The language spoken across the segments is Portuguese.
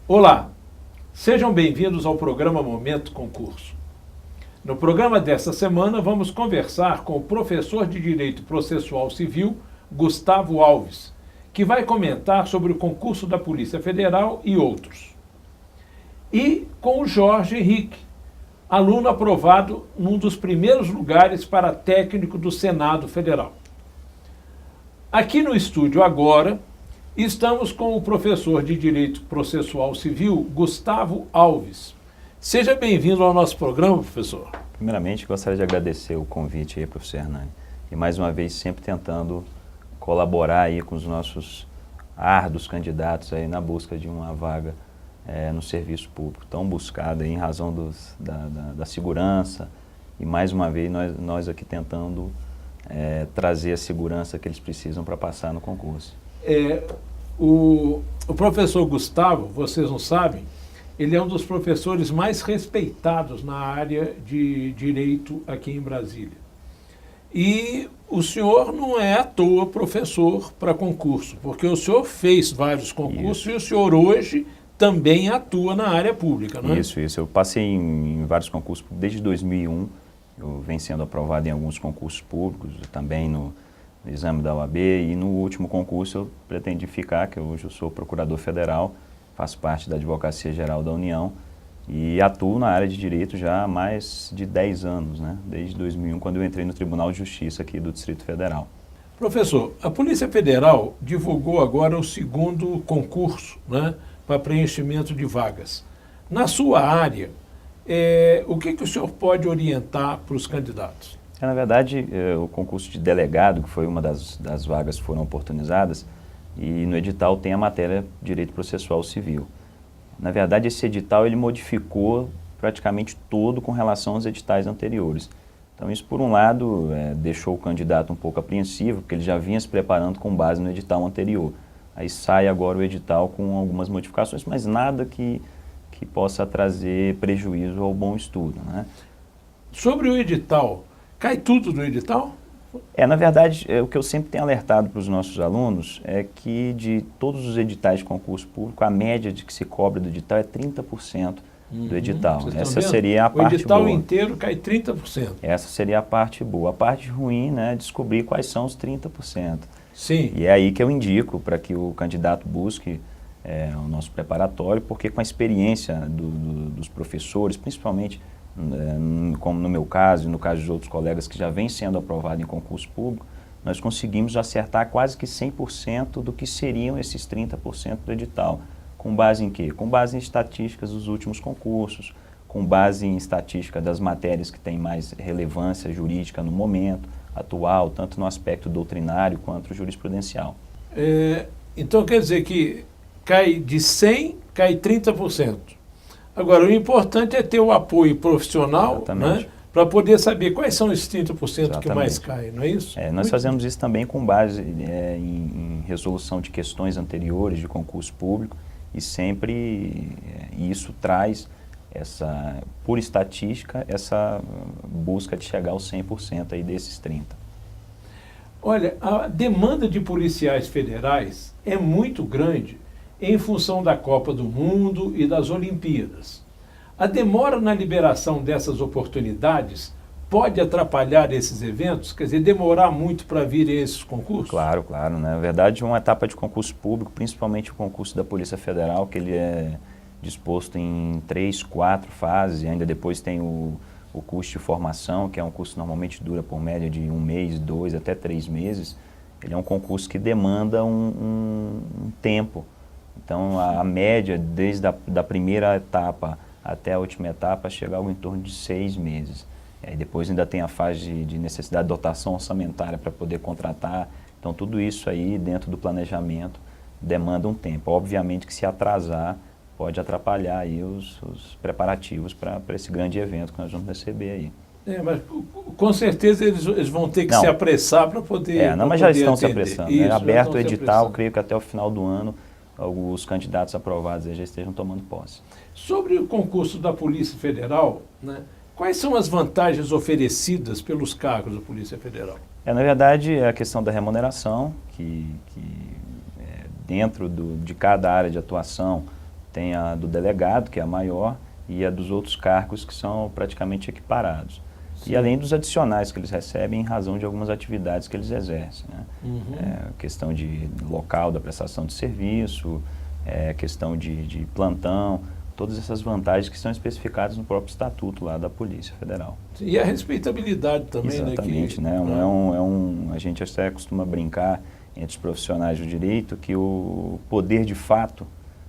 Olá, sejam bem-vindos ao programa Momento Concurso. No programa desta semana vamos conversar com o professor de Direito Processual Civil, Gustavo Alves, que vai comentar sobre o concurso da Polícia Federal e outros. E com o Jorge Henrique, aluno aprovado num dos primeiros lugares para técnico do Senado Federal. Aqui no estúdio agora, estamos com o professor de Direito Processual Civil, Gustavo Alves. Seja bem-vindo ao nosso programa, professor. Primeiramente, gostaria de agradecer o convite aí, professor Hernani. E mais uma vez, sempre tentando colaborar aí com os nossos árduos candidatos aí na busca de uma vaga no serviço público, tão buscada aí em razão da segurança. E mais uma vez, nós aqui tentando trazer a segurança que eles precisam para passar no concurso. O professor Gustavo, vocês não sabem, ele é um dos professores mais respeitados na área de direito aqui em Brasília. E o senhor não é à toa professor para concurso, porque o senhor fez vários concursos. Isso. E o senhor hoje também atua na área pública, não é? Isso. Eu passei em vários concursos desde 2001, eu venho sendo aprovado em alguns concursos públicos, também no exame da OAB, e no último concurso eu pretendi ficar, que hoje eu sou procurador federal, faço parte da Advocacia Geral da União e atuo na área de direito já há mais de 10 anos, né? Desde 2001, quando eu entrei no Tribunal de Justiça aqui do Distrito Federal. Professor, a Polícia Federal divulgou agora o segundo concurso, né, para preenchimento de vagas. Na sua área, o que o senhor pode orientar para os candidatos? Na verdade, o concurso de delegado, que foi uma das vagas que foram oportunizadas, e no edital tem a matéria Direito Processual Civil. Na verdade, esse edital ele modificou praticamente todo com relação aos editais anteriores. Então isso, por um lado, deixou o candidato um pouco apreensivo, porque ele já vinha se preparando com base no edital anterior. Aí sai agora o edital com algumas modificações, mas nada que possa trazer prejuízo ao bom estudo, né? Sobre o edital, cai tudo no edital? Na verdade, o que eu sempre tenho alertado para os nossos alunos é que de todos os editais de concurso público, a média de que se cobra do edital é 30% do edital. Essa seria a parte boa. O edital inteiro cai 30%. Essa seria a parte boa. A parte ruim, né, é descobrir quais são os 30%. Sim. E é aí que eu indico para que o candidato busque o nosso preparatório, porque com a experiência dos professores, principalmente como no meu caso e no caso de outros colegas que já vêm sendo aprovados em concurso público, nós conseguimos acertar quase que 100% do que seriam esses 30% do edital. Com base em quê? Com base em estatísticas dos últimos concursos, com base em estatística das matérias que têm mais relevância jurídica no momento atual, tanto no aspecto doutrinário quanto jurisprudencial. Então quer dizer que cai de 100, cai 30%. Agora, o importante é ter o apoio profissional, né, para poder saber quais são os 30% que mais caem, não é isso? Nós fazemos isso também com base em resolução de questões anteriores de concurso público e sempre isso traz, por estatística, essa busca de chegar aos 100% aí desses 30%. Olha, a demanda de policiais federais é muito grande em função da Copa do Mundo e das Olimpíadas. A demora na liberação dessas oportunidades pode atrapalhar esses eventos? Quer dizer, demorar muito para vir esses concursos? Claro. Na verdade, uma etapa de concurso público, principalmente o concurso da Polícia Federal, que ele é disposto em 3, 4 fases, e ainda depois tem o curso de formação, que é um curso que normalmente dura por média de 1 mês, 2 até 3 meses. Ele é um concurso que demanda um tempo. Então, a média, desde a primeira etapa até a última etapa, chega algo em torno de 6 meses. E aí depois ainda tem a fase de necessidade de dotação orçamentária para poder contratar. Então, tudo isso aí, dentro do planejamento, demanda um tempo. Obviamente que se atrasar, pode atrapalhar aí os preparativos para esse grande evento que nós vamos receber aí. Mas com certeza eles vão ter que se apressar para poder mas já estão se apressando. Isso, aberto o edital, creio que até o final do ano, os candidatos aprovados já estejam tomando posse. Sobre o concurso da Polícia Federal, né, quais são as vantagens oferecidas pelos cargos da Polícia Federal? Na verdade, é a questão da remuneração, que dentro de cada área de atuação Tem a do delegado, que é a maior, e a dos outros cargos que são praticamente equiparados. Sim. E além dos adicionais que eles recebem em razão de algumas atividades que eles exercem, né? Questão de local da prestação de serviço, questão de plantão, todas essas vantagens que são especificadas no próprio estatuto lá da Polícia Federal. E a respeitabilidade também, exatamente, né? A gente até costuma brincar entre os profissionais do direito que o poder de fato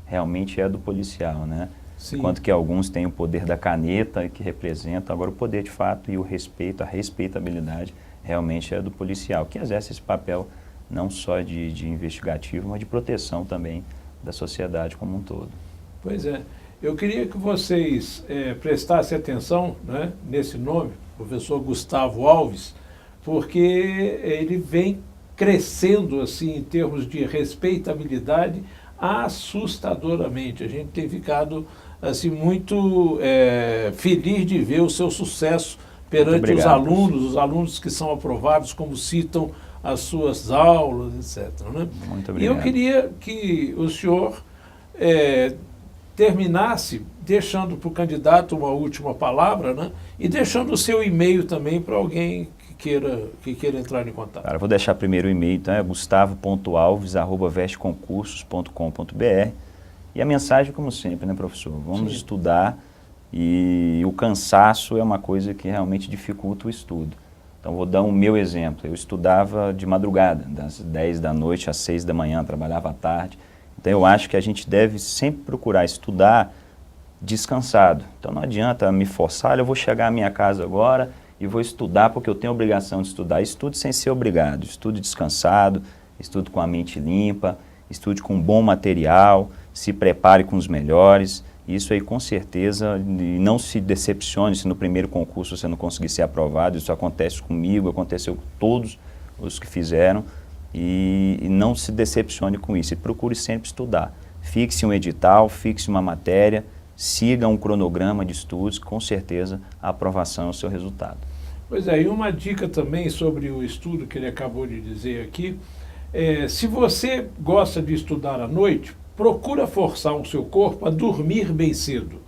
realmente é do policial, né? Sim. Enquanto que alguns têm o poder da caneta que representa, agora o poder de fato e o respeito, a respeitabilidade realmente é do policial, que exerce esse papel não só de investigativo, mas de proteção também da sociedade como um todo. Pois é. Eu queria que vocês prestassem atenção, né, nesse nome, professor Gustavo Alves, porque ele vem crescendo assim em termos de respeitabilidade assustadoramente. A gente tem ficado assim muito feliz de ver o seu sucesso perante os alunos que são aprovados, como citam as suas aulas, etc. Né? Muito obrigado. E eu queria que o senhor terminasse deixando para o candidato uma última palavra, né? E deixando o seu e-mail também para alguém que queira entrar em contato. Cara, vou deixar primeiro o e-mail, então é gustavo.alves@vesteconcursos.com.br. E a mensagem, como sempre, né, professor? Vamos estudar, e o cansaço é uma coisa que realmente dificulta o estudo. Então vou dar o meu exemplo. Eu estudava de madrugada, das 10 da noite às 6 da manhã, trabalhava à tarde. Então eu acho que a gente deve sempre procurar estudar descansado. Então não adianta me forçar, eu vou chegar à minha casa agora e vou estudar porque eu tenho a obrigação de estudar. Estude sem ser obrigado, estude descansado, estude com a mente limpa, estude com bom material, se prepare com os melhores. Isso aí com certeza, e não se decepcione se no primeiro concurso você não conseguir ser aprovado. Isso acontece comigo, aconteceu com todos os que fizeram. E não se decepcione com isso, e procure sempre estudar. Fixe um edital, fixe uma matéria, siga um cronograma de estudos, com certeza a aprovação é o seu resultado. Pois é, e uma dica também sobre o estudo que ele acabou de dizer aqui, se você gosta de estudar à noite, procura forçar o seu corpo a dormir bem cedo.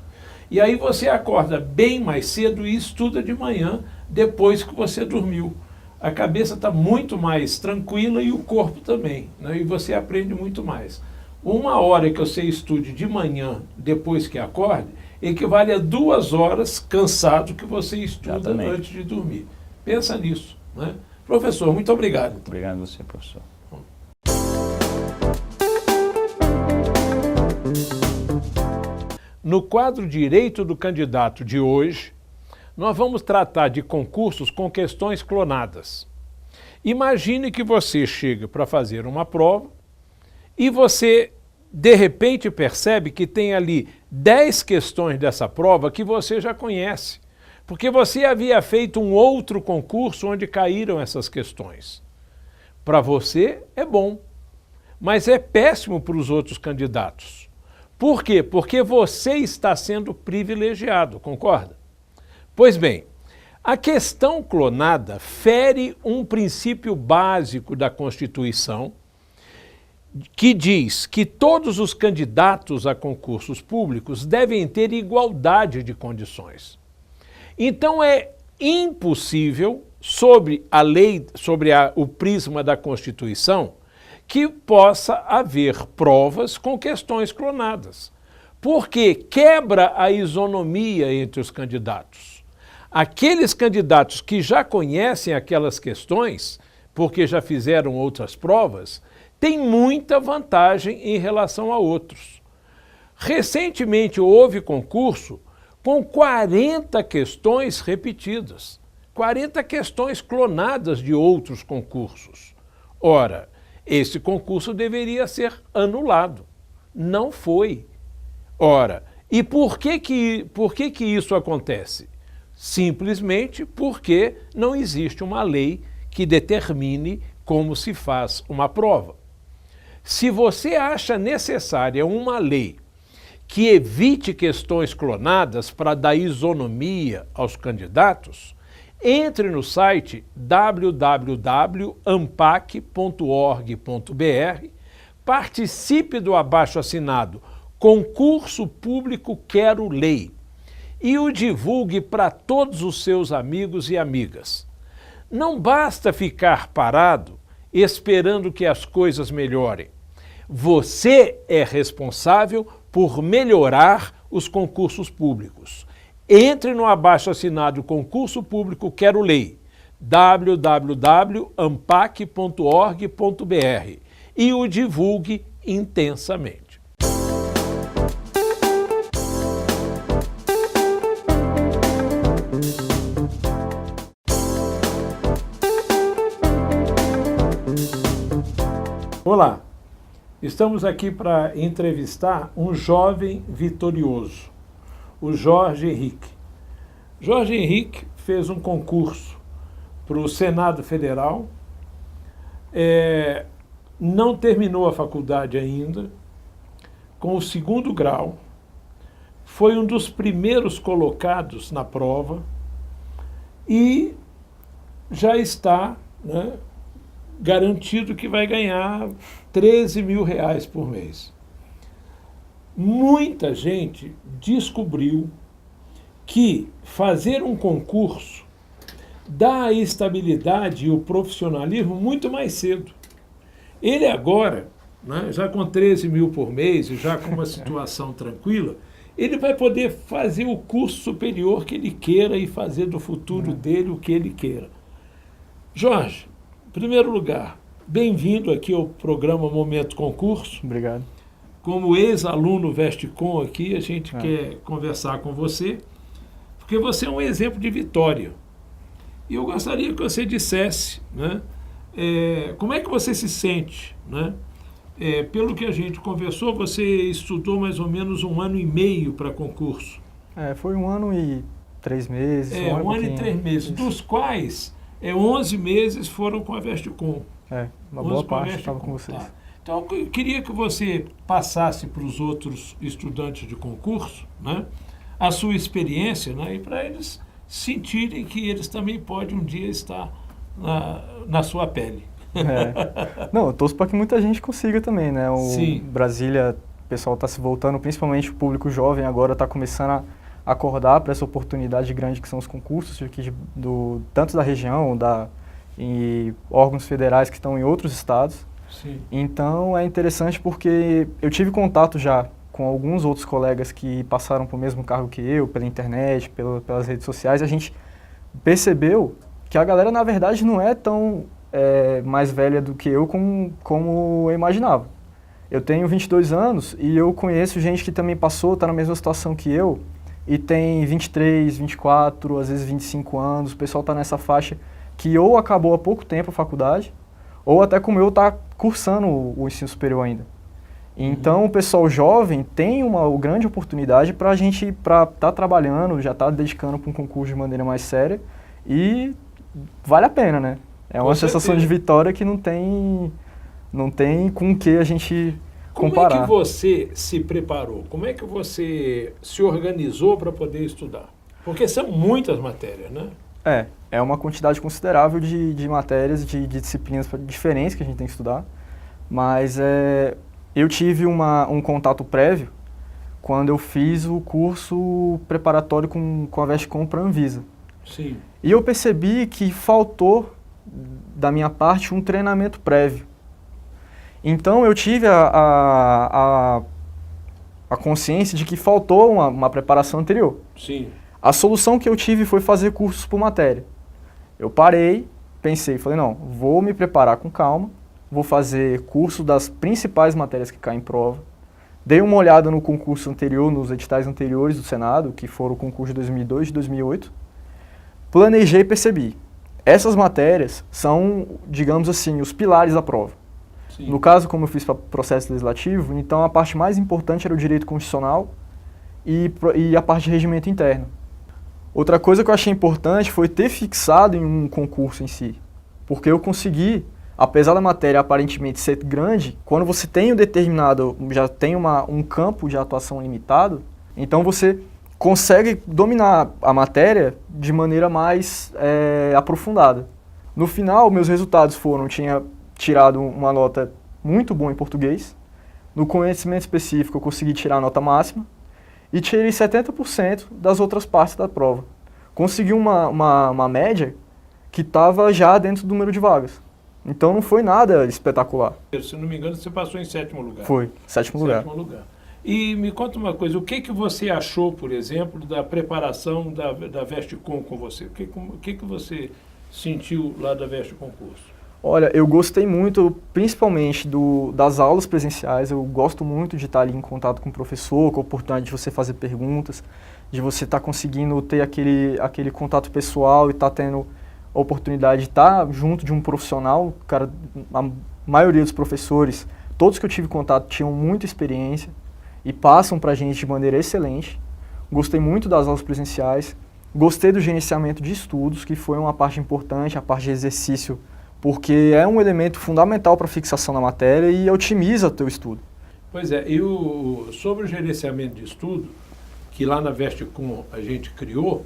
E aí você acorda bem mais cedo e estuda de manhã, depois que você dormiu. A cabeça está muito mais tranquila e o corpo também, né? E você aprende muito mais. 1 hora que você estude de manhã, depois que acorde, equivale a 2 horas cansado que você estuda antes de dormir. Pensa nisso, né? Professor, muito obrigado. Então. Obrigado a você, professor. No quadro Direito do Candidato de hoje, nós vamos tratar de concursos com questões clonadas. Imagine que você chega para fazer uma prova e você, de repente, percebe que tem ali 10 questões dessa prova que você já conhece, porque você havia feito um outro concurso onde caíram essas questões. Para você é bom, mas é péssimo para os outros candidatos. Por quê? Porque você está sendo privilegiado, concorda? Pois bem, a questão clonada fere um princípio básico da Constituição que diz que todos os candidatos a concursos públicos devem ter igualdade de condições. Então é impossível, sobre a lei, sobre o prisma da Constituição, que possa haver provas com questões clonadas, porque quebra a isonomia entre os candidatos. Aqueles candidatos que já conhecem aquelas questões, porque já fizeram outras provas, têm muita vantagem em relação a outros. Recentemente houve concurso com 40 questões repetidas, 40 questões clonadas de outros concursos. Ora, esse concurso deveria ser anulado. Não foi. Ora, e por que isso acontece? Simplesmente porque não existe uma lei que determine como se faz uma prova. Se você acha necessária uma lei que evite questões clonadas para dar isonomia aos candidatos, entre no site www.ampac.org.br, participe do abaixo-assinado Concurso Público Quero Lei e o divulgue para todos os seus amigos e amigas. Não basta ficar parado esperando que as coisas melhorem. Você é responsável por melhorar os concursos públicos. Entre no abaixo-assinado Concurso Público Quero Lei, www.ampac.org.br, e o divulgue intensamente. Olá, estamos aqui para entrevistar um jovem vitorioso, o Jorge Henrique. Jorge Henrique fez um concurso para o Senado Federal, não terminou a faculdade ainda, com o 2º grau, foi um dos primeiros colocados na prova e já está, né, garantido que vai ganhar R$13 mil por mês. Muita gente descobriu que fazer um concurso dá a estabilidade e o profissionalismo muito mais cedo. Ele agora, né, já com 13 mil por mês e já com uma situação tranquila, ele vai poder fazer o curso superior que ele queira e fazer do futuro dele o que ele queira. Jorge, em primeiro lugar, bem-vindo aqui ao programa Momento Concurso. Obrigado. Como ex-aluno Vestcom aqui, a gente quer conversar com você, porque você é um exemplo de vitória. E eu gostaria que você dissesse, né, como é que você se sente, né? Pelo que a gente conversou, você estudou mais ou menos 1 ano e meio para concurso. Foi 1 ano e 3 meses. 1 ano e 3 meses, isso. Dos quais 11 meses foram com a Vestcom. Uma boa parte estava com vocês. Tá. Então, eu queria que você passasse para os outros estudantes de concurso, né, a sua experiência, né, e para eles sentirem que eles também podem um dia estar na sua pele. Não, eu torço para que muita gente consiga também, né? Sim. Brasília, o pessoal está se voltando, principalmente o público jovem agora está começando a acordar para essa oportunidade grande que são os concursos, aqui tanto da região, e órgãos federais que estão em outros estados. Sim. Então é interessante porque eu tive contato já com alguns outros colegas que passaram para o mesmo cargo que eu, pela internet, pelas redes sociais, e a gente percebeu que a galera, na verdade, não é tão mais velha do que eu como eu imaginava. Eu tenho 22 anos e eu conheço gente que também passou, está na mesma situação que eu, e tem 23, 24, às vezes 25 anos, o pessoal está nessa faixa que ou acabou há pouco tempo a faculdade, ou até como eu está cursando o ensino superior ainda. Então, o pessoal jovem tem uma grande oportunidade para a gente estar trabalhando, já estar dedicando para um concurso de maneira mais séria, e vale a pena, né? É uma sensação de vitória que não tem com o que a gente comparar. Como é que você se preparou? Como é que você se organizou para poder estudar? Porque são muitas matérias, né? É uma quantidade considerável de matérias, de disciplinas diferentes que a gente tem que estudar, mas eu tive um contato prévio quando eu fiz o curso preparatório com a Vestcom para a Anvisa. Sim. E eu percebi que faltou, da minha parte, um treinamento prévio. Então eu tive a consciência de que faltou uma preparação anterior. Sim. A solução que eu tive foi fazer cursos por matéria. Eu parei, pensei, falei, não, vou me preparar com calma, vou fazer curso das principais matérias que caem em prova. Dei uma olhada no concurso anterior, nos editais anteriores do Senado, que foram o concurso de 2002 e 2008. Planejei e percebi. Essas matérias são, digamos assim, os pilares da prova. Sim. No caso, como eu fiz para processo legislativo, então a parte mais importante era o direito constitucional e a parte de regimento interno. Outra coisa que eu achei importante foi ter fixado em um concurso em si, porque eu consegui, apesar da matéria aparentemente ser grande, quando você tem já tem um campo de atuação limitado, então você consegue dominar a matéria de maneira mais aprofundada. No final, meus resultados tinha tirado uma nota muito boa em português, No conhecimento específico eu consegui tirar a nota máxima e tirei 70% das outras partes da prova. Consegui uma média que estava já dentro do número de vagas. Então não foi nada espetacular. Se não me engano, você passou em 7º lugar. Foi, 7º lugar. 7º lugar. E me conta uma coisa, o que você achou, por exemplo, da preparação da Vestcom com você? O que você sentiu lá da Vestcom Concurso? Olha, eu gostei muito, principalmente das aulas presenciais. Eu gosto muito de estar ali em contato com o professor, com a oportunidade de você fazer perguntas, de você estar conseguindo ter aquele contato pessoal e estar tendo a oportunidade de estar junto de um profissional. Cara, a maioria dos professores, todos que eu tive contato, tinham muita experiência e passam para a gente de maneira excelente. Gostei muito das aulas presenciais, gostei do gerenciamento de estudos, que foi uma parte importante, a parte de exercício, porque é um elemento fundamental para a fixação da matéria e otimiza o teu estudo. Pois é, e sobre o gerenciamento de estudo, que lá na Vestcom a gente criou,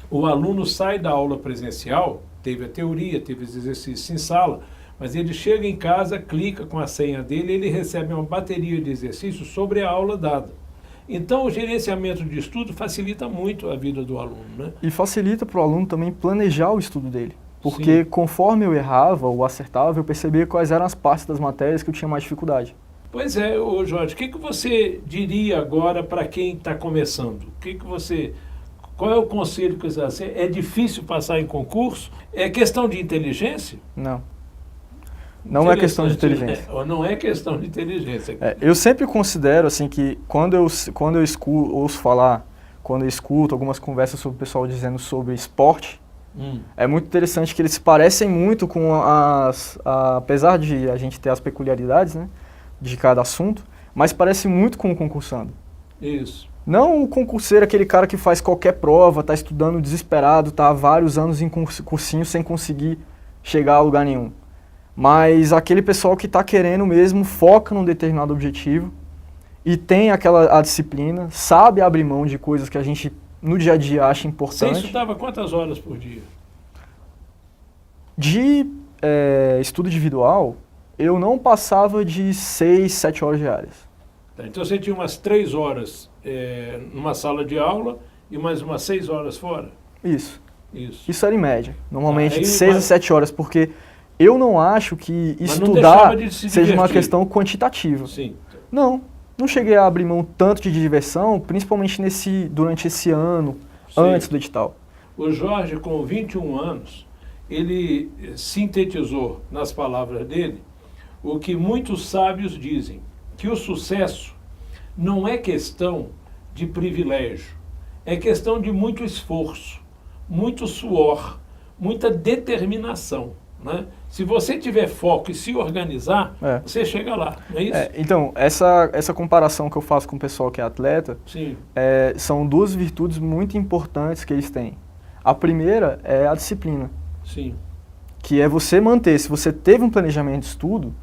o aluno sai da aula presencial, teve a teoria, teve os exercícios em sala, mas ele chega em casa, clica com a senha dele, ele recebe uma bateria de exercícios sobre a aula dada. Então, o gerenciamento de estudo facilita muito a vida do aluno, né? E facilita para o aluno também planejar o estudo dele. Porque conforme eu errava ou acertava, eu percebia quais eram as partes das matérias que eu tinha mais dificuldade. Pois é, Jorge, o que você diria agora para quem está começando? Qual é o conselho que você dá? É difícil passar em concurso? É questão de inteligência? Não. Não é questão de inteligência. Não é questão de inteligência. Eu sempre considero assim que quando eu escuto algumas conversas sobre o pessoal dizendo sobre esporte, é muito interessante que eles se parecem muito com apesar de a gente ter as peculiaridades, né, de cada assunto, mas parece muito com o concursando. Isso. Não o concurseiro, aquele cara que faz qualquer prova, está estudando desesperado, está há vários anos em cursinho sem conseguir chegar a lugar nenhum. Mas aquele pessoal que está querendo mesmo, foca num determinado objetivo e tem a disciplina, sabe abrir mão de coisas que a gente no dia a dia acha importante. Você estudava quantas horas por dia? De estudo individual, eu não passava de 6, 7 horas diárias. Então você tinha umas 3 horas numa sala de aula e mais umas 6 horas fora? Isso era em média. Normalmente de 6 a 7 horas, porque eu não acho que estudar seja uma questão quantitativa. Sim. Não cheguei a abrir mão tanto de diversão, principalmente durante esse ano, antes do edital. O Jorge, com 21 anos, ele sintetizou nas palavras dele o que muitos sábios dizem, que o sucesso não é questão de privilégio, é questão de muito esforço, muito suor, muita determinação, né? Se você tiver foco e se organizar, você chega lá, não é isso? Então, essa comparação que eu faço com o pessoal que é atleta, são 2 virtudes muito importantes que eles têm. A primeira é a disciplina. Sim. Que é você manter, se você teve um planejamento de estudo,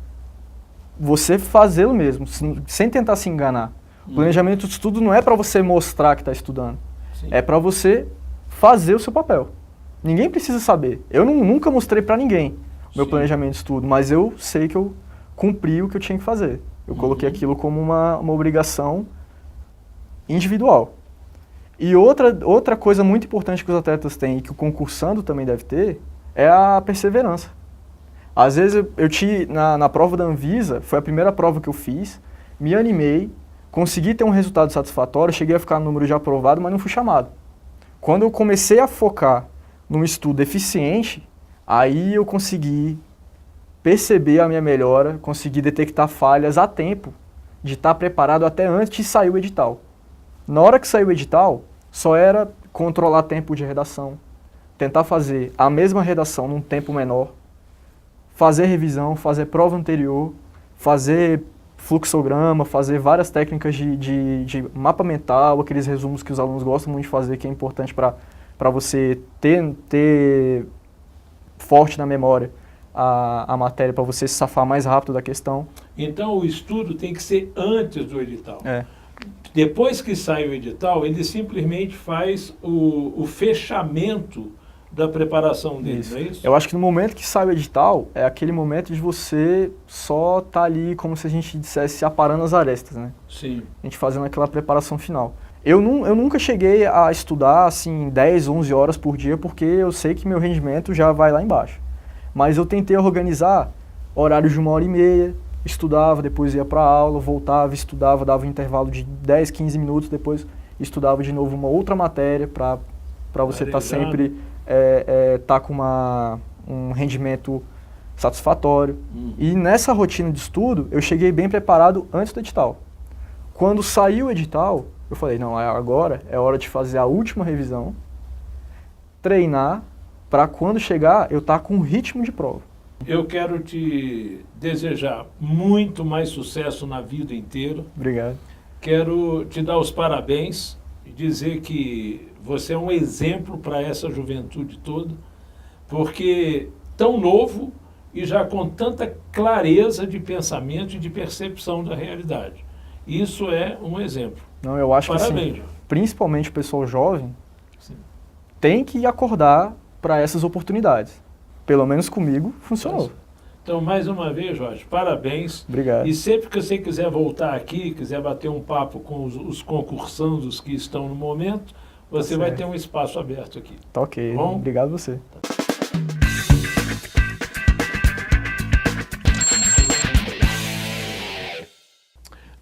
você fazê-lo mesmo, sem tentar se enganar. O planejamento de estudo não é para você mostrar que está estudando, é para você fazer o seu papel. Ninguém precisa saber. Eu nunca mostrei para ninguém o meu planejamento de estudo, mas eu sei que eu cumpri o que eu tinha que fazer. Eu coloquei aquilo como uma obrigação individual. E outra coisa muito importante que os atletas têm e que o concursando também deve ter é a perseverança. Às vezes na prova da Anvisa, foi a primeira prova que eu fiz, me animei, consegui ter um resultado satisfatório, cheguei a ficar no número de aprovado, mas não fui chamado. Quando eu comecei a focar num estudo eficiente, aí eu consegui perceber a minha melhora, consegui detectar falhas a tempo de estar preparado até antes de sair o edital. Na hora que saiu o edital, só era controlar tempo de redação, tentar fazer a mesma redação num tempo menor, fazer revisão, fazer prova anterior, fazer fluxograma, fazer várias técnicas de mapa mental, aqueles resumos que os alunos gostam muito de fazer, que é importante para você ter forte na memória a matéria, para você se safar mais rápido da questão. Então o estudo tem que ser antes do edital. Depois que sai o edital, ele simplesmente faz o fechamento da preparação deles, Isso. é isso? Eu acho que no momento que sai o edital, é aquele momento de você só estar ali, como se a gente dissesse, aparando as arestas, né? Sim. A gente fazendo aquela preparação final. Eu nunca cheguei a estudar, assim, 10, 11 horas por dia, porque eu sei que meu rendimento já vai lá embaixo. Mas eu tentei organizar horários de 1h30, estudava, depois ia para a aula, voltava, estudava, dava um intervalo de 10, 15 minutos, depois estudava de novo uma outra matéria para você estar sempre tá com um rendimento satisfatório. E nessa rotina de estudo, eu cheguei bem preparado antes do edital. Quando saiu o edital, eu falei, não, agora é hora de fazer a última revisão, treinar, para quando chegar eu estar com ritmo de prova. Eu quero te desejar muito mais sucesso na vida inteira. Obrigado. Quero te dar os parabéns e dizer que você é um exemplo para essa juventude toda, porque tão novo e já com tanta clareza de pensamento e de percepção da realidade. Isso é um exemplo. Não, eu acho Parabéns. que assim, principalmente o pessoal jovem, Sim. tem que acordar para essas oportunidades. Pelo menos comigo funcionou. Então, mais uma vez, Jorge, parabéns. Obrigado. E sempre que você quiser voltar aqui, quiser bater um papo com os concursandos que estão no momento, você vai ter um espaço aberto aqui. Tá ok. Bom? Obrigado a você.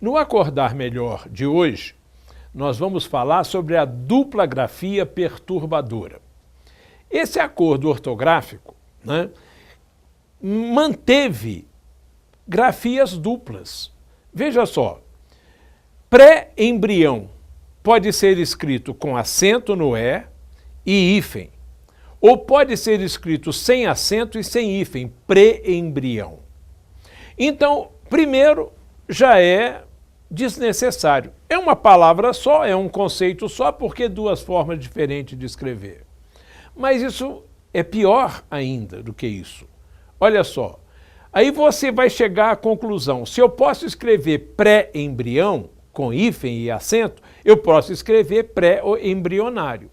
No Acordar Melhor de hoje, nós vamos falar sobre a dupla grafia perturbadora. Esse acordo ortográfico, né, manteve grafias duplas. Veja só, pré-embrião pode ser escrito com acento no E e hífen, ou pode ser escrito sem acento e sem hífen, pré-embrião. Então, primeiro, já é desnecessário. É uma palavra só, é um conceito só, porque duas formas diferentes de escrever. Mas isso é pior ainda do que isso. Olha só, aí você vai chegar à conclusão, se eu posso escrever pré-embrião, com hífen e acento, eu posso escrever pré-embrionário.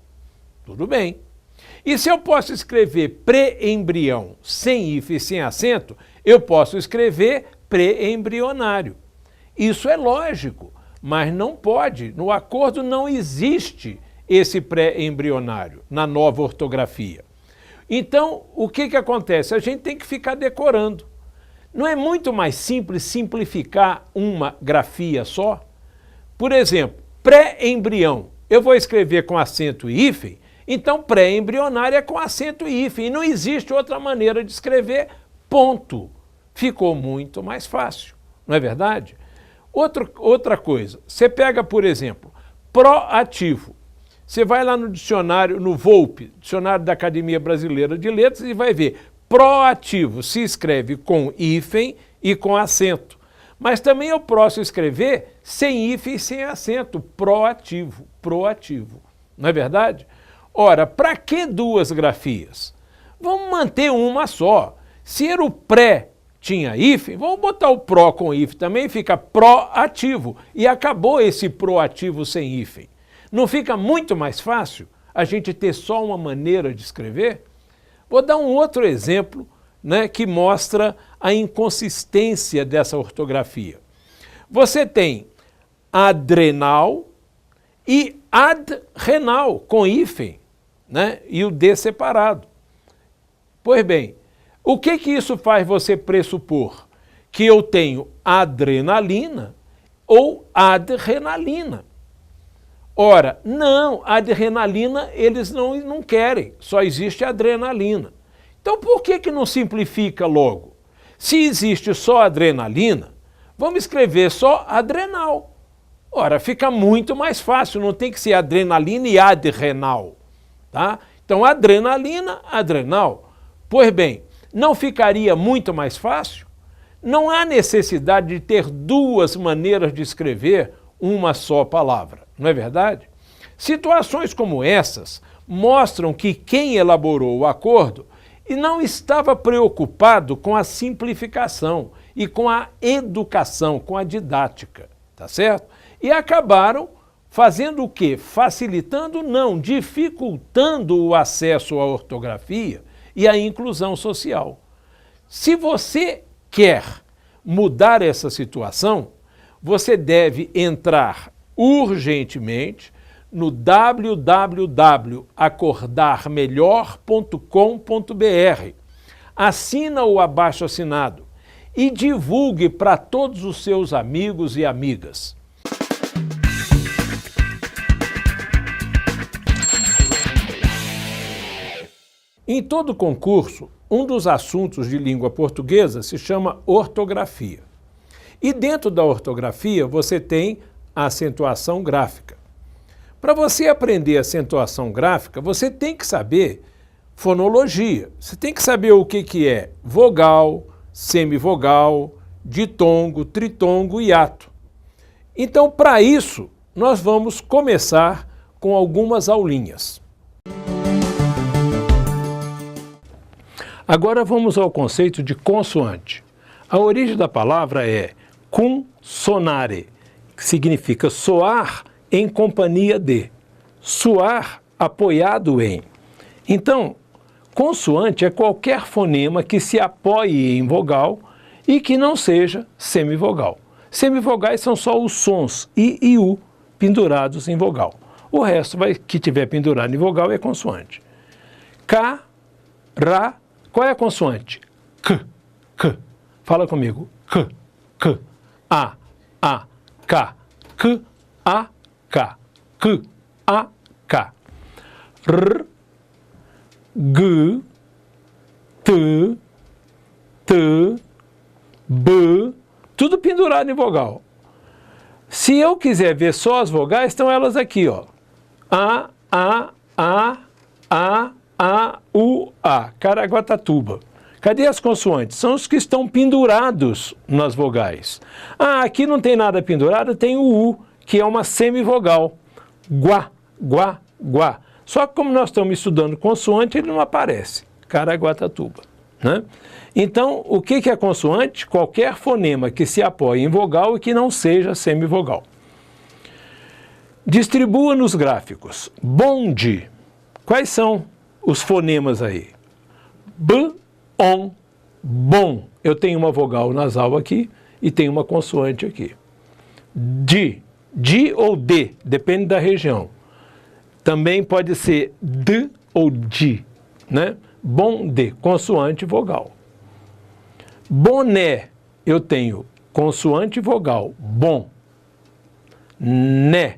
Tudo bem. E se eu posso escrever pré-embrião sem hífen e sem acento, eu posso escrever pré-embrionário. Isso é lógico, mas não pode. No acordo não existe esse pré-embrionário na nova ortografia. Então, o que acontece? A gente tem que ficar decorando. Não é muito mais simples simplificar uma grafia só? Por exemplo, pré-embrião, eu vou escrever com acento e hífen, então pré-embrionário é com acento e hífen, e não existe outra maneira de escrever, ponto. Ficou muito mais fácil, não é verdade? Outra coisa, você pega, por exemplo, proativo. Você vai lá no dicionário, no VOLPE, Dicionário da Academia Brasileira de Letras, e vai ver, proativo se escreve com hífen e com acento. Mas também eu posso escrever sem hífen e sem acento, proativo, proativo. Não é verdade? Ora, para que duas grafias? Vamos manter uma só. Se era o pré tinha hífen, vamos botar o pró com hífen também, fica proativo. E acabou esse proativo sem hífen. Não fica muito mais fácil a gente ter só uma maneira de escrever? Vou dar um outro exemplo, né, que mostra a inconsistência dessa ortografia. Você tem adrenal e adrenal, com hífen, né, e o D separado. Pois bem, o que isso faz você pressupor? Que eu tenho adrenalina ou adrenalina. Ora, não, adrenalina eles não querem, só existe adrenalina. Então por que não simplifica logo? Se existe só adrenalina, vamos escrever só adrenal. Ora, fica muito mais fácil, não tem que ser adrenalina e adrenal. Tá? Então adrenalina, adrenal. Pois bem, não ficaria muito mais fácil? Não há necessidade de ter duas maneiras de escrever uma só palavra, não é verdade? Situações como essas mostram que quem elaborou o acordo não estava preocupado com a simplificação e com a educação, com a didática, tá certo? E acabaram Fazendo o quê? Facilitando? Não, dificultando o acesso à ortografia e à inclusão social. Se você quer mudar essa situação, você deve entrar urgentemente no www.acordarmelhor.com.br. Assina o abaixo-assinado e divulgue para todos os seus amigos e amigas. Em todo concurso, um dos assuntos de língua portuguesa se chama ortografia. E dentro da ortografia você tem a acentuação gráfica. Para você aprender acentuação gráfica, você tem que saber fonologia. Você tem que saber o que é vogal, semivogal, ditongo, tritongo e hiato. Então, para isso, nós vamos começar com algumas aulinhas. Agora vamos ao conceito de consoante. A origem da palavra é cum sonare, que significa soar em companhia de, soar apoiado em. Então, consoante é qualquer fonema que se apoie em vogal e que não seja semivogal. Semivogais são só os sons I e U pendurados em vogal. O resto que tiver pendurado em vogal é consoante. K, Ra. Qual é a consoante? K, K. Fala comigo. K, K. A, K. K, A, K. K, A, K. R, G, T, T, B. Tudo pendurado em vogal. Se eu quiser ver só as vogais, estão elas aqui, ó. A, U, A, Caraguatatuba. Cadê as consoantes? São os que estão pendurados nas vogais. Ah, aqui não tem nada pendurado, tem o U, que é uma semivogal. Guá, guá, guá. Só que como nós estamos estudando consoante, ele não aparece. Caraguatatuba, né? Então, o que é consoante? Qualquer fonema que se apoie em vogal e que não seja semivogal. Distribua nos gráficos. Bonde. Quais são os fonemas aí? B, on, bom. Eu tenho uma vogal nasal aqui e tenho uma consoante aqui. Di ou D, depende da região. Também pode ser D ou di, né? Bom, D, consoante vogal. Boné, eu tenho consoante vogal, bom. Né.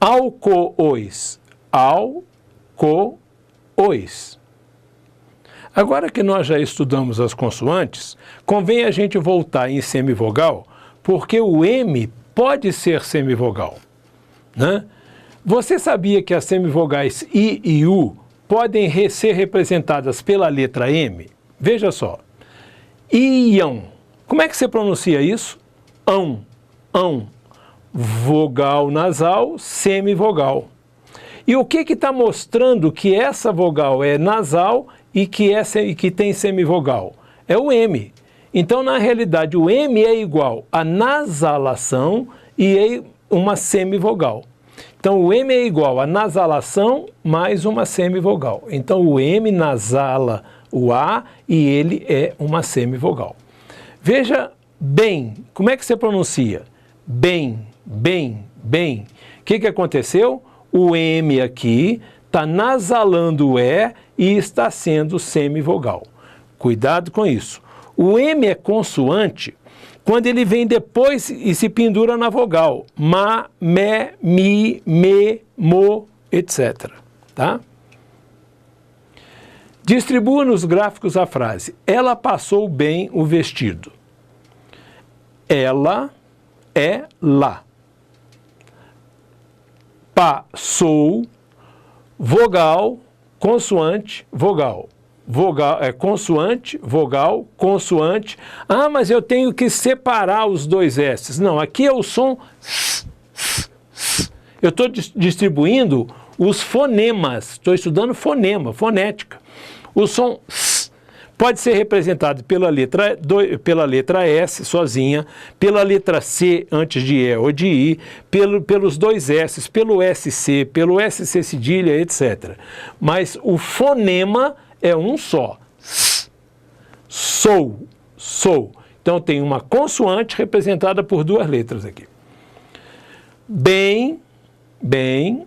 Alcoóis, alcoóis. Agora que nós já estudamos as consoantes, convém a gente voltar em semivogal, porque o M pode ser semivogal, né? Você sabia que as semivogais I e U podem ser representadas pela letra M? Veja só. Iam. Como é que você pronuncia isso? Ão, ão. Vogal nasal, semivogal. E o que está mostrando que essa vogal é nasal e que tem semivogal? É o M. Então, na realidade, o M é igual a nasalação e é uma semivogal. Então, o M é igual a nasalação mais uma semivogal. Então, o M nasala o A e ele é uma semivogal. Veja bem, como é que você pronuncia? Bem, bem, bem. O que aconteceu? O M aqui está nasalando o E e está sendo semivogal. Cuidado com isso. O M é consoante quando ele vem depois e se pendura na vogal. Ma, me, mi, me, mo, etc. Tá? Distribua nos gráficos a frase: ela passou bem o vestido. Ela é lá. Passou, vogal, consoante, vogal. Vogal é consoante, vogal, consoante. Ah, mas eu tenho que separar os dois S's. Não, aqui é o som S, S, S. Eu estou distribuindo os fonemas. Estou estudando fonema, fonética. O som S. Pode ser representado pela letra S sozinha, pela letra C antes de E ou de I, pelos dois S, pelo SC, pelo SC cedilha, etc. Mas o fonema é um só. Sou, sou. Então tem uma consoante representada por duas letras aqui. Bem, bem,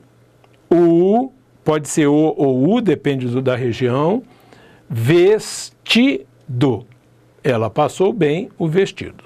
o, pode ser o ou u, depende da região. Vestido. Ela passou bem o vestido.